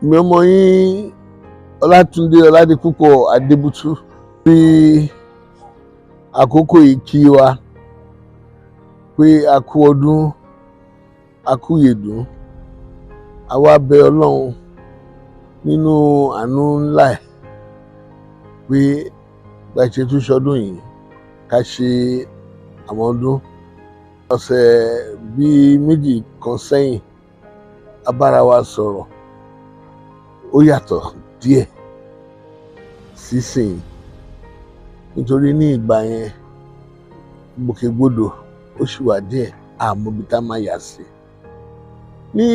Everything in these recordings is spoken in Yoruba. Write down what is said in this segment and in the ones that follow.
mi ọmọ yín Ọlátúndé Ọládipúpọ̀ Adébútú bí àkókò yìí kí wa pé a kú ọdún a kú yèdún àwa bẹ Ọlọ́run nínú àánú ńlá ẹ̀ pé bá ṣe tún ṣọdún yìí ká ṣe àwọn ọdún ọ̀sẹ̀ bíi méjì kan sẹ́yìn a bára wa sọ̀rọ̀ ó yàtọ̀ díẹ̀ sísìn nítorí ní ìgbà yẹn gbòkègbodò ó ṣì wà díẹ̀ àmọ́ ibi tá máa yà sí. Ní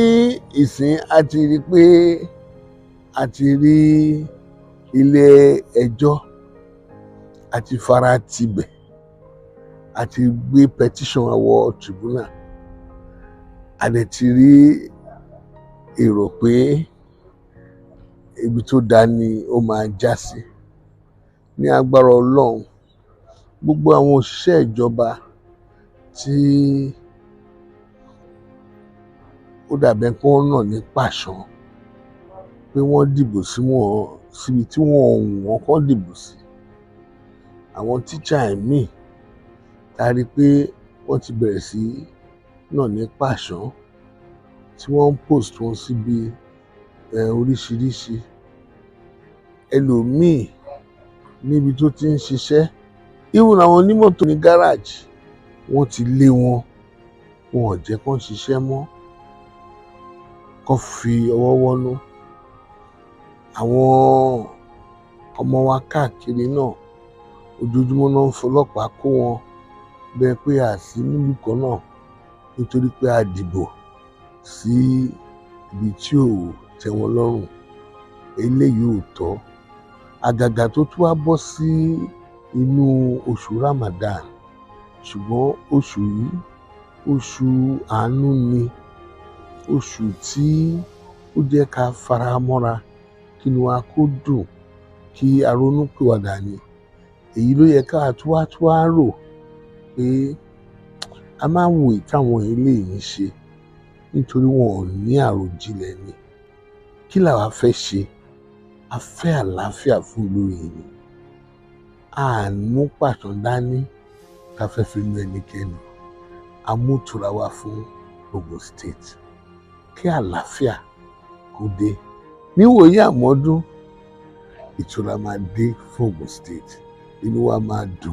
ìsìn a ti rí pé a ti rí ilé ẹjọ́ a ti fara tibẹ̀ a ti gbé petition wọ tribunal a dẹ̀ ti rí èrò pé ibi tó dáa ni ó máa já sí. Ní agbára Ọlọ́run gbogbo àwọn òṣìṣẹ́ ìjọba tí ó dàbẹ̀ pé wọ́n nà ní pàṣán pé wọ́n dìbò síbi tí wọ́n wọ́n kọ́ dìbò sí. Àwọn tíṣà míì tá a rí pé wọ́n ti bẹ̀rẹ̀ sí nà ní pàṣán tí wọ́n ń post wọn síbi oríṣiríṣi. Ẹlòmíì níbi tó ti ń ṣiṣẹ́ even àwọn onímọ́tò ní gáràjì wọ́n ti lé wọn ò jẹ́ kán ṣiṣẹ́ mọ́ kán fi ọwọ́ wọ́nú. Àwọn ọmọ wa káàkiri náà ojoojúmọ́ náà ń fọlọ́pàá kó wọn bẹ́ẹ̀ pé a sí nílùú kan náà nítorí pé a dìbò sí ibi tí ò tẹ́ wọn lọ́rùn. Eléyìí ò tọ́. Àgàgà tó tún wá bọ́ sí inú oṣù Ramadan ṣùgbọ́n oṣù yìí oṣù àánú ni oṣù tí ó jẹ́ ká fara mọ́ra kí inú wa kó dùn kí a ronú pìwàdà ni. Èyí ló yẹ ká tún wá rò pé a máa ń wo ìtàwọn eléyìí ń ṣe nítorí wọn ò ní àròjinlẹ̀ ni. Kí làwa fẹ́ ṣe? A fẹ́ àlàáfíà fún olóyè ni. A mú pàṣán dání ká fẹ́ fi lu ẹnikẹ́ni. A mú ìtura wá fún Ogun State. Kí àlàáfíà kó dé. Níwòyí àmọ́dún ìtura máa dé fún Ogun State. Inú wa máa dùn.